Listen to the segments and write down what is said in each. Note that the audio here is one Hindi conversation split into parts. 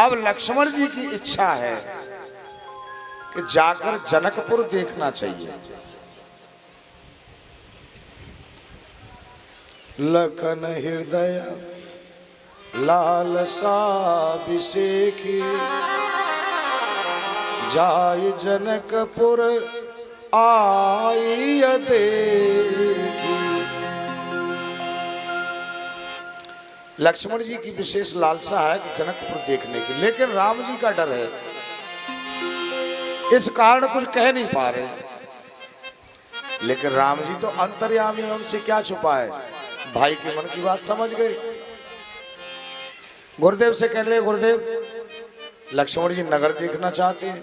अब लक्ष्मण जी की इच्छा है कि जाकर जनकपुर देखना चाहिए। लखन हृदय लालसा विषेखी, जाय जनकपुर आई देखी। लक्ष्मण जी की विशेष लालसा है कि जनकपुर देखने की, लेकिन राम जी का डर है, इस कारण कुछ कह नहीं पा रहे। लेकिन राम जी तो अंतर्यामी हैं, उनसे क्या छुपा है, भाई के मन की बात समझ गए। गुरुदेव से कह रहे, गुरुदेव लक्ष्मण जी नगर देखना चाहते हैं।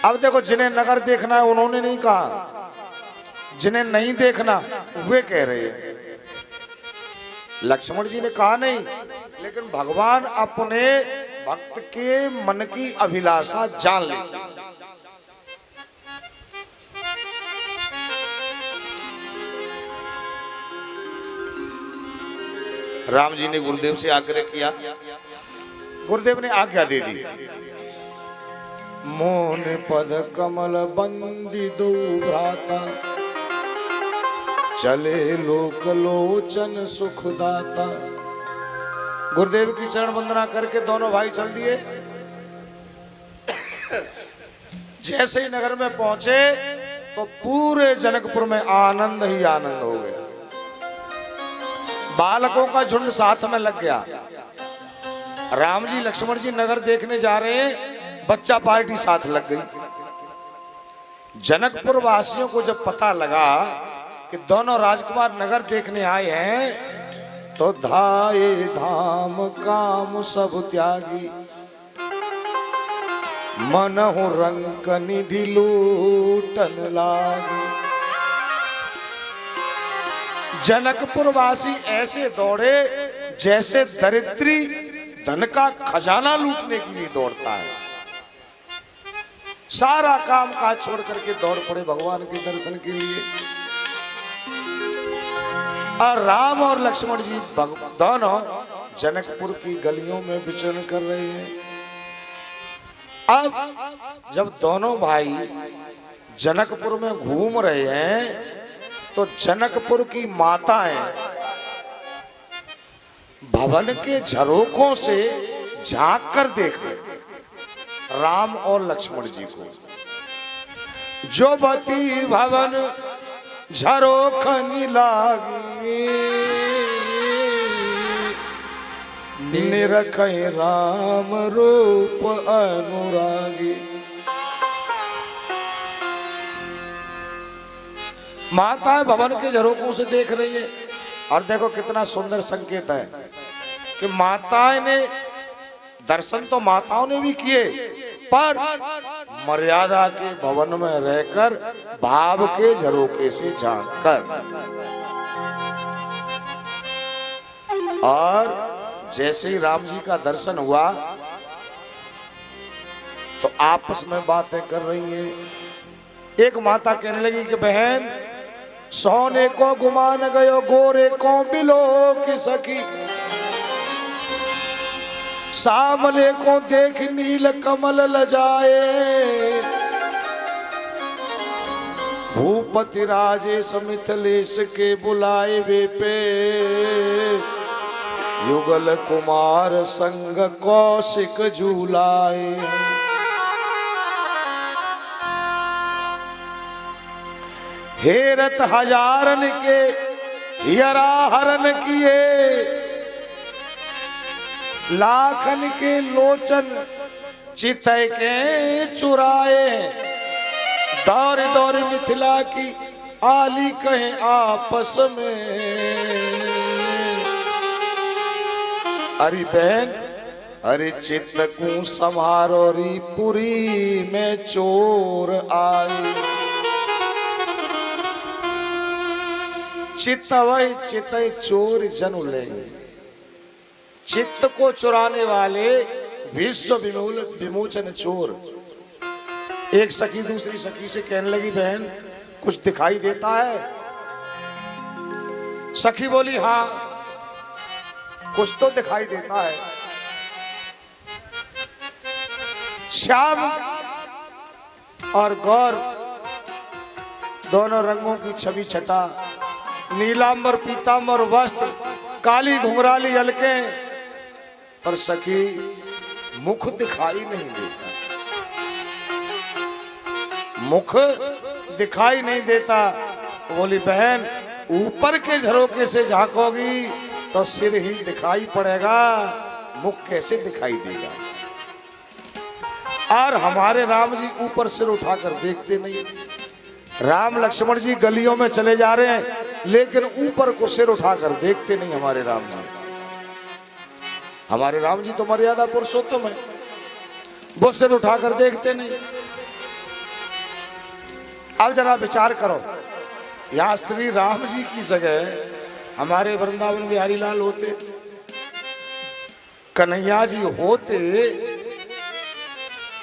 अब देखो, जिन्हें नगर देखना है उन्होंने नहीं कहा, जिन्हें नहीं देखना वे कह रहे हैं। लक्ष्मण जी ने कहा नहीं, लेकिन भगवान अपने भक्त के मन की अभिलाषा जान लेते हैं। राम जी ने गुरुदेव से आग्रह किया, गुरुदेव ने आज्ञा दे दी। मोन पद कमल बंदी दो भ्राता, चले लोक लोचन सुखदाता। गुरुदेव की चरण वंदना करके दोनों भाई चल दिए। जैसे ही नगर में पहुंचे तो पूरे जनकपुर में आनंद ही आनंद हो गया। बालकों का झुंड साथ में लग गया। राम जी लक्ष्मण जी नगर देखने जा रहे हैं, बच्चा पार्टी साथ लग गई। जनकपुर वासियों को जब पता लगा कि दोनों राजकुमार नगर देखने आए हैं, तो धाये धाम काम सब त्यागी, मनहु रंक निधि लूटन लागी। जनकपुर वासी ऐसे दौड़े जैसे दरिद्री धन का खजाना लूटने के लिए दौड़ता है। सारा काम काज छोड़ करके दौड़ पड़े भगवान के दर्शन के लिए। और राम और लक्ष्मण जी दोनों जनकपुर की गलियों में विचरण कर रहे हैं। अब जब दोनों भाई जनकपुर में घूम रहे हैं, तो जनकपुर की माताएं भवन के झरोखों से झांक कर देख रहे राम और लक्ष्मण जी को। जो बती भवन झरोखनी लागी, निरखै राम रूप अनुरागी। माताएं भवन के झरोखों से देख रही है। और देखो कितना सुंदर संकेत है कि माताएं ने दर्शन तो माताओं ने भी किए, पर मर्यादा के भवन में रहकर भाव के झरोखे से झांककर। और जैसे ही राम जी का दर्शन हुआ तो आपस में बातें कर रही हैं। एक माता कहने लगी कि बहन, सोने को गुमान गयो गोरे को बिलो की सखी, सामले को देख नील कमल लजाए। भूपति राजेश मिथिलेश के बुलाए वे पे, युगल कुमार संग कौशिक झूलाए। हेरत हजारन के हियरा हरण किए, लाखन के लोचन चितय के चुराए। दौर दौर मिथिला की आली कहें आपस में, अरे बहन अरे चित्त को समारोरी पुरी में चोर आए। चित्त वही चित्त चोर जनु ले, चित्त को चुराने वाले विश्व विमोचन चोर। एक सखी दूसरी सखी से कहने लगी, बहन कुछ दिखाई देता है? सखी बोली, हाँ कुछ तो दिखाई देता है। श्याम और गौर दोनों रंगों की छवि छटा, नीलांबर पीतांबर वस्त्र, काली घुंघराली अलके, पर सखी मुख दिखाई नहीं देता, मुख दिखाई नहीं देता। बोली बहन ऊपर के झरोके से झांकोगी तो सिर ही दिखाई पड़ेगा, मुख कैसे दिखाई देगा। और हमारे राम जी ऊपर सिर उठाकर देखते नहीं। राम लक्ष्मण जी गलियों में चले जा रहे हैं लेकिन ऊपर को सिर उठाकर देखते नहीं हमारे राम जी। हमारे राम जी तो मर्यादा पुरुषोत्तम है, वो सिर उठाकर देखते नहीं। अब जरा विचार करो, यहां श्री राम जी की जगह हमारे वृंदावन बिहारी लाल होते, कन्हैया जी होते,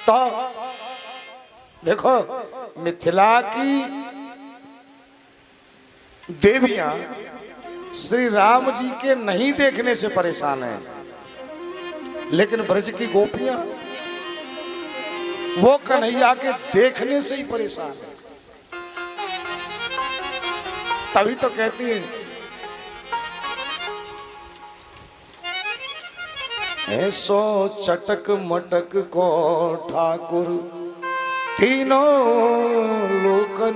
तो देखो मिथिला की देवियां श्री राम जी के नहीं देखने से परेशान हैं, लेकिन ब्रज की गोपियां वो कन्हैया के देखने से ही परेशान है। तभी तो कहती है ऐसो चटक मटक को ठाकुर तीनों लोकन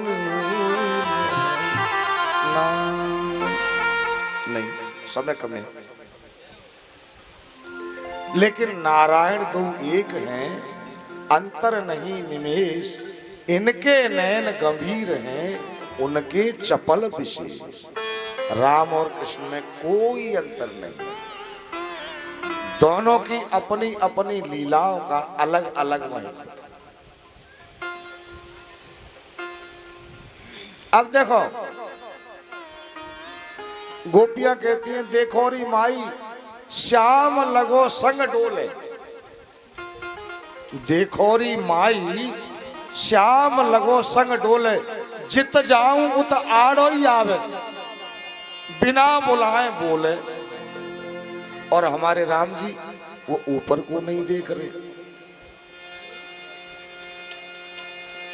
नहीं, समय कम है, लेकिन नारायण दो एक हैं, अंतर नहीं निमेष, इनके नयन गंभीर हैं, उनके चपल विशेष। राम और कृष्ण में कोई अंतर नहीं, दोनों की अपनी अपनी लीलाओं का अलग अलग महिमा। अब देखो गोपियां कहती हैं देखो री माई श्याम लगो संग डोले, देखो री माई श्याम लगो संग डोले, जित जाऊं उत आड़ो ही आवे, बिना बुलाए बोले। और हमारे राम जी वो ऊपर को नहीं देख रहे।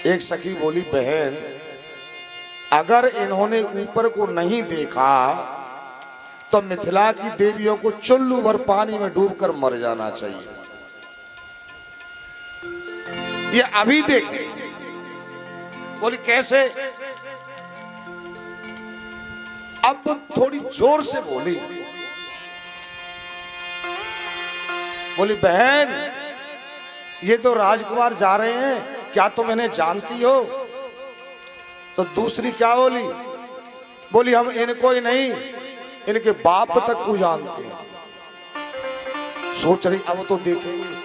एक सखी बोली बहन अगर इन्होंने ऊपर को नहीं देखा तो मिथिला की देवियों को चुल्लू भर पानी में डूबकर मर जाना चाहिए। ये अभी देखें। बोली कैसे? अब थोड़ी जोर से बोली, बोली बहन ये तो राजकुमार जा रहे हैं, क्या तुम इन्हें जानती हो? तो दूसरी क्या बोली? बोली हम इनको ही नहीं इनके बाप तक को जानते हैं। सोच रही अब तो देखेंगे।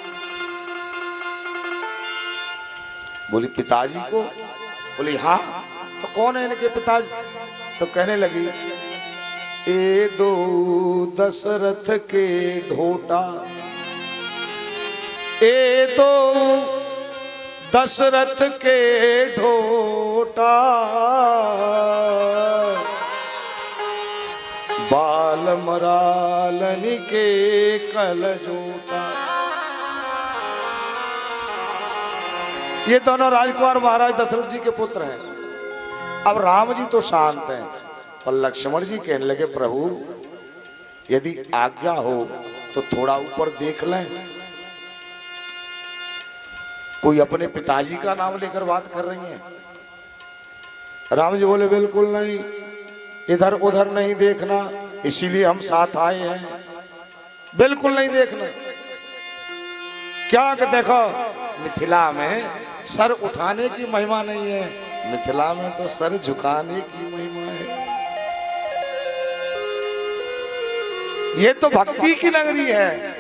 बोली पिताजी को? बोली हाँ। तो कौन है इनके पिताजी? तो कहने लगी ए दो दशरथ के ढोटा, ए दो दशरथ के ढोटा, बाल मरालन के कलजोटा। ये दोनों राजकुमार महाराज दशरथ जी के पुत्र हैं। अब राम जी तो शांत हैं और लक्ष्मण जी कहने लगे प्रभु यदि आज्ञा हो तो थोड़ा ऊपर देख लें। कोई अपने पिताजी का नाम लेकर बात कर रही है। राम जी बोले बिल्कुल नहीं, इधर उधर नहीं देखना, इसीलिए हम साथ आए हैं। बिल्कुल नहीं देखना। क्या कि देखो मिथिला में सर उठाने की महिमा नहीं है, मिथिला में तो सर झुकाने की महिमा है। ये तो भक्ति की नगरी है।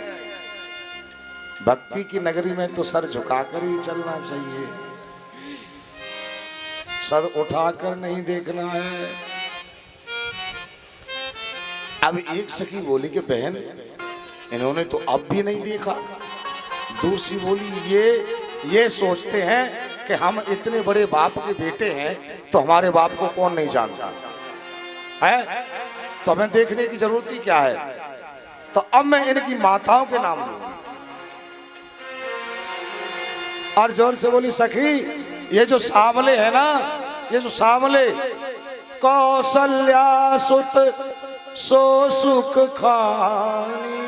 भक्ति की नगरी में तो सर झुकाकर ही चलना चाहिए, सर उठाकर नहीं देखना है। अब एक सखी बोली कि बहन इन्होंने तो अब भी नहीं देखा। दूसरी बोली ये सोचते हैं कि हम इतने बड़े बाप के बेटे हैं तो हमारे बाप को कौन नहीं जानता है, तो हमें देखने की जरूरत ही क्या है। तो अब मैं इनकी माताओं के नाम लूंगा। और जोर से बोली सखी, ये जो सांवले है ना, ये जो सांवले, कौशल्या सुत सो सुख खानी,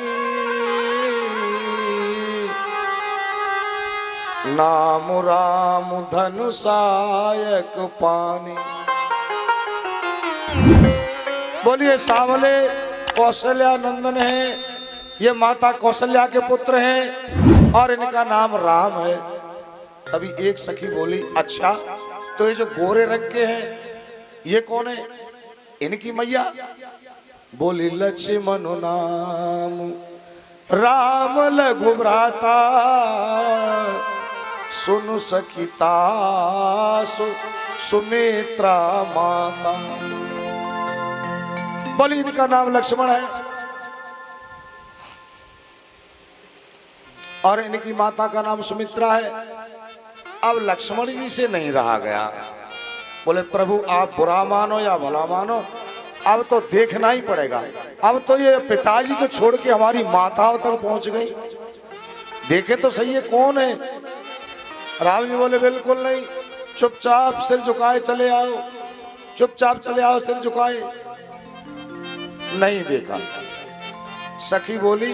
नाम राम धनु सायक पानी। बोलिए सांवले कौशल्या नंदन है, ये माता कौशल्या के पुत्र हैं और इनका नाम राम है। तभी एक सखी बोली, अच्छा तो ये जो गोरे रंग के हैं ये कौन है? इनकी मैया। बोली लक्ष्मण नाम राम लघु भ्राता, सुनु सखिता सुमित्रा माता। बोली इनका नाम लक्ष्मण है और इनकी माता का नाम सुमित्रा है। अब लक्ष्मण जी से नहीं रहा गया, बोले प्रभु आप बुरा मानो या भला मानो, अब तो देखना ही पड़ेगा। अब तो ये पिताजी को छोड़ के हमारी माताओं तक पहुंच गई, देखे तो सही है कौन है। राम जी बोले बिल्कुल नहीं, चुपचाप सिर झुकाए चले आओ, चुपचाप चले आओ सिर झुकाए। नहीं देखा। सखी बोली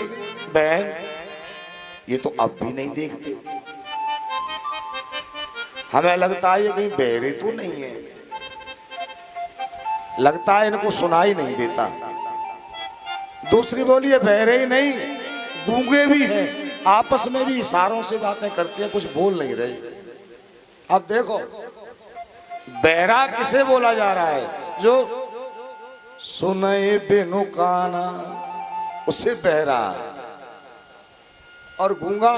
बहन ये तो अब भी नहीं देखते, हमें लगता है ये कहीं बहरे तो नहीं है, लगता है इनको सुनाई नहीं देता। दूसरी बोली ये बहरे ही नहीं गूंगे भी हैं, आपस में भी इशारों से बातें करते हैं, कुछ बोल नहीं रहे। अब देखो बहरा किसे बोला जा रहा है? जो सुनए बिनु काना उसे बहरा, और गूंगा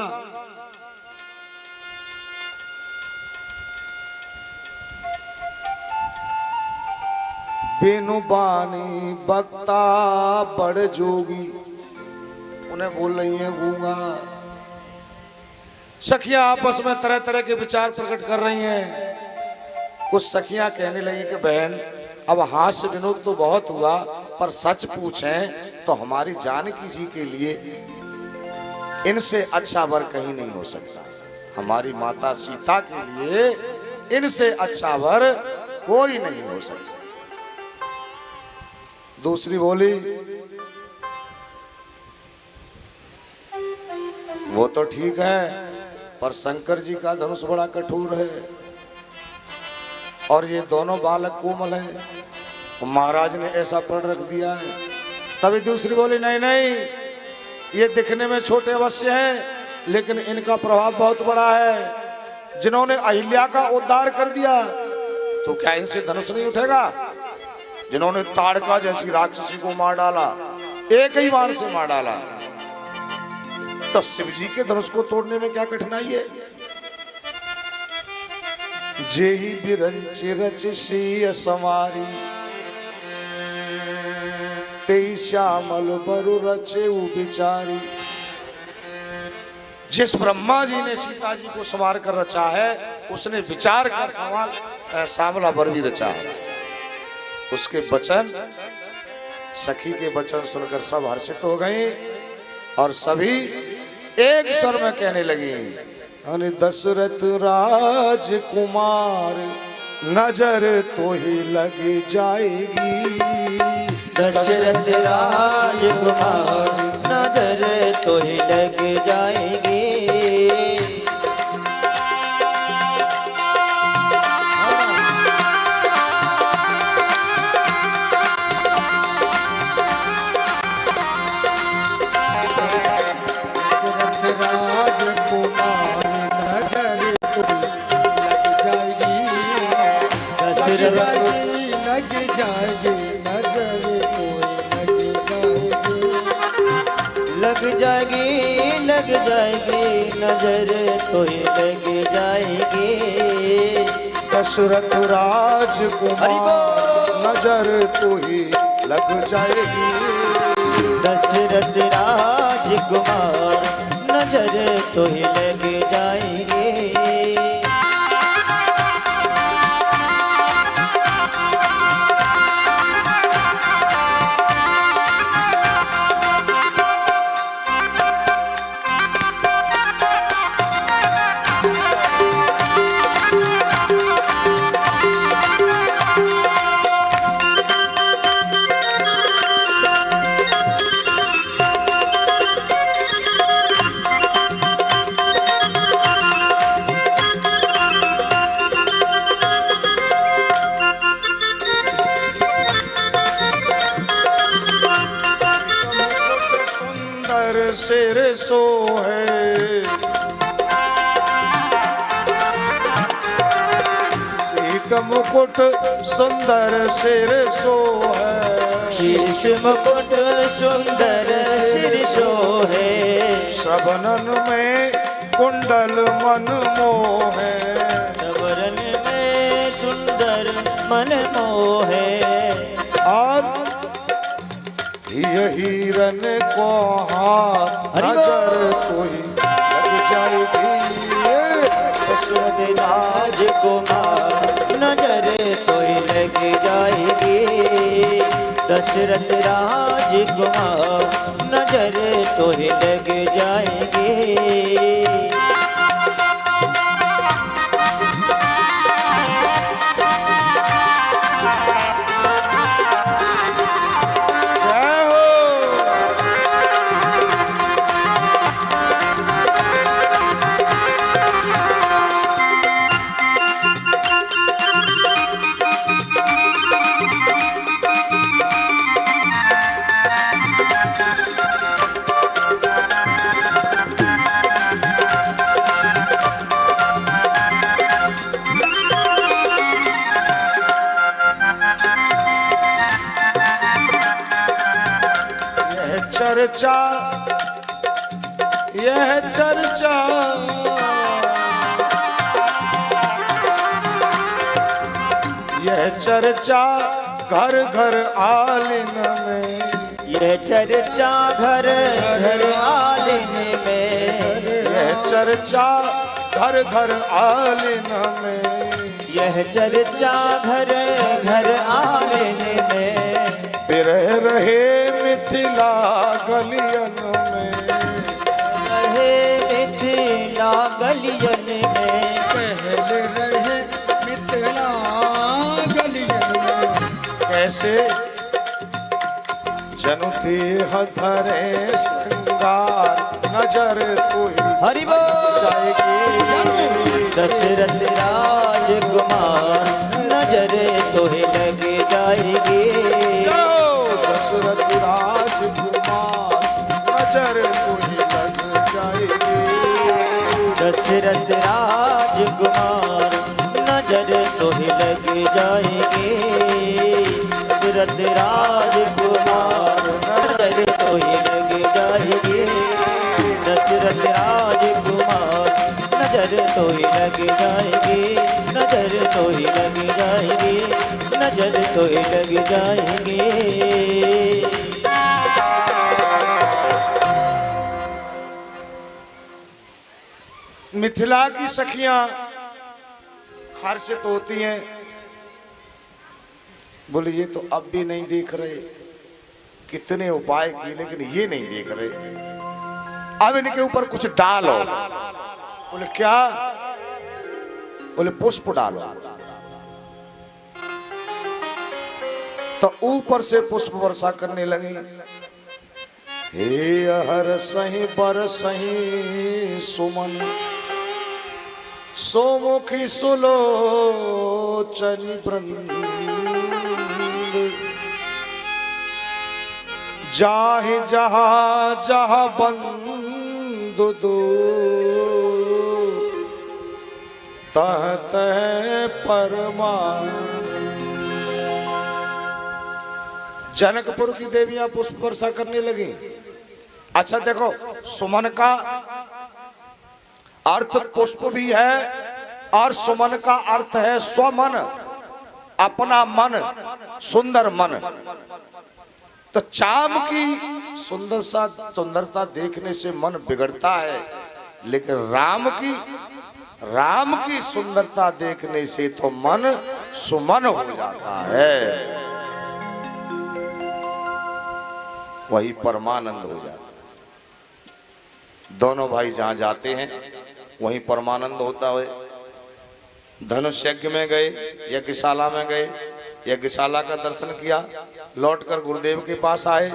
बिनु बानी बक्ता बड़ जोगी, उन्हें बोल रही है गूंगा। सखियां आपस में तरह तरह के विचार प्रकट कर रही हैं। कुछ सखियां कहने लगी कि बहन अब हास्य विनोद तो बहुत हुआ, पर सच पूछें तो हमारी जानकी जी के लिए इनसे अच्छा वर कहीं नहीं हो सकता, हमारी माता सीता के लिए इनसे अच्छा वर कोई नहीं हो सकता। दूसरी बोली वो तो ठीक है, पर शंकर जी का धनुष बड़ा कठोर है और ये दोनों बालक कोमल हैं, महाराज ने ऐसा प्रण रख दिया है। तभी दूसरी बोली नहीं नहीं, ये दिखने में छोटे अवश्य हैं लेकिन इनका प्रभाव बहुत बड़ा है। जिन्होंने अहिल्या का उद्धार कर दिया तो क्या इनसे धनुष नहीं उठेगा? जिन्होंने ताड़का जैसी राक्षसी को मार डाला, एक ही बार से मार डाला, तो शिव जी के धनुष को तोड़ने में क्या कठिनाई है? जेहि बिरंच रच सिय समारी, तेई श्यामल बरु रचे बिचारी। जिस ब्रह्मा जी ने सीता जी को संवार कर रचा है, उसने विचार कर सांवला बर भी रचा है। उसके वचन, सखी के वचन सुनकर सब हर्षित हो गए और सभी एक स्वर में कहने लगी, अरे दशरथ राजकुमार नजर तो ही लग जाएगी, दशरथ राजकुमार नजर तो ही लग जाएगी। लग जाएगी नजर तो ही लग जाएगी। दशरथ राजकुमार नजर तो ही लग जाएगी, दशरथ राजकुमार नजर तो ही लग जाएगी। सिर सोहे, एक मुकुट सुंदर सिर सोहे, शीश मुकुट सुंदर सिर सोहे, श्रवणन में कुंडल मन मोहे, श्रवण में सुंदर मन मोहे, और यही हिरन को हाथ नजर कोई लग जाएगी, दशरथ राजकुमार नजर कोई लग जाएगी, दशरथ राजकुमार नजर तो ही लग जाएगी। जय हो। चर्चा यह चर्चा यह चर्चा घर घर आलिन में, यह चर्चा घर घर आलिन में, यह चर्चा घर घर आलिन में, यह चर्चा घर घर आलिन में, बिरह रहे मिथिला गलियन में, रहे मिथिला गलियन में, पहले रहे मिथिला गलियन में, कैसे जनुती हधरे श्रृंगार नजर कोई हरि बोल जाएगी, दशरथ राजकुमार नजर तो ही लग जाएगी, दशरथ राजकुमार नजर कोई लग जाएगी, दशरथ राजकुमार नजर तो ही लग जाएगी, दशरथ राजकुमार नजर तो ही लग जाएगी, दशरथ राजकुमार नजर तो ही लग जाएगी, नजर तो ही लग जाएगी, नजर तो ही लग जाएगी। मिथिला की सखियां हर्षित होती हैं, बोले ये तो अब भी नहीं देख रहे, कितने उपाय किए लेकिन ये नहीं देख रहे, अब इनके ऊपर कुछ डालो। बोले क्या? बोले पुष्प डालो। तो ऊपर से पुष्प वर्षा करने लगे। हे हर सही बर सही सुमन, सोमुखी सुलोचनी वृंद, जाहि जहाँ जहाँ बंदु दो, तह तह परमान। जनकपुर की देवियां पुष्प वर्षा करने लगी। अच्छा देखो, सुमन का अर्थ पुष्प भी है और सुमन का अर्थ है स्वमन, अपना मन, सुंदर मन। तो चाम की सुंदरता देखने से मन बिगड़ता है, लेकिन राम की सुंदरता देखने से तो मन सुमन हो जाता है, वही परमानंद हो जाता है। दोनों भाई जहां जाते हैं वहीं परमानंद होता है। धनुष यज्ञ में गए, यज्ञशाला में गए, यज्ञशाला का दर्शन किया, लौटकर गुरुदेव के पास आए,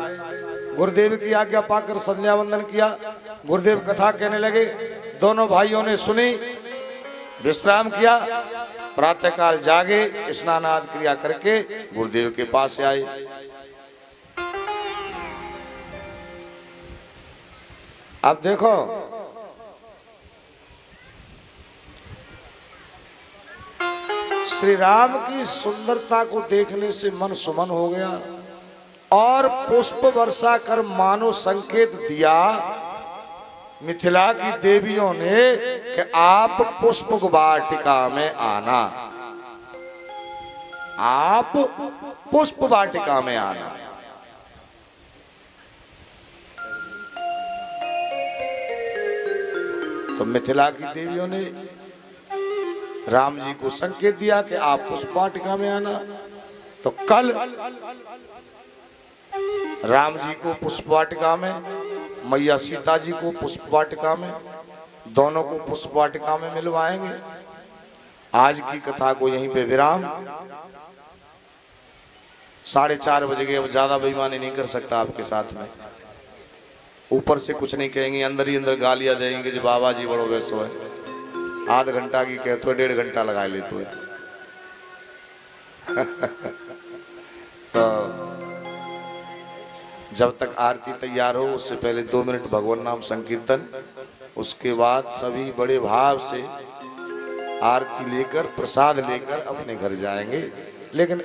गुरुदेव की आज्ञा पाकर संध्या वंदन किया। गुरुदेव कथा कहने लगे, दोनों भाइयों ने सुनी, विश्राम किया, प्रातःकाल जागे, स्नान आदि क्रिया करके गुरुदेव के पास आए। अब देखो, श्री राम की सुंदरता को देखने से मन सुमन हो गया और पुष्प वर्षा कर मानो संकेत दिया मिथिला की देवियों ने कि आप पुष्प वाटिका में आना, आप पुष्प वाटिका में आना। तो मिथिला की देवियों ने राम जी को संकेत दिया कि आप पुष्प वाटिका में आना। तो कल राम जी को पुष्प वाटिका में, मैया सीता जी को पुष्प वाटिका में, दोनों को पुष्प वाटिका में मिलवाएंगे। आज की कथा को यहीं पे विराम। 4:30 बज गए, अब ज्यादा बेईमानी नहीं कर सकता आपके साथ में। ऊपर से कुछ नहीं कहेंगे, अंदर ही अंदर गालियां देंगे कि बाबा जी बड़ो वैसो है, आध घंटा की कहते हो 1.5 घंटा लगा लेते हो। तो जब तक आरती तैयार हो उससे पहले 2 मिनट भगवान नाम संकीर्तन, उसके बाद सभी बड़े भाव से आरती लेकर प्रसाद लेकर अपने घर जाएंगे। लेकिन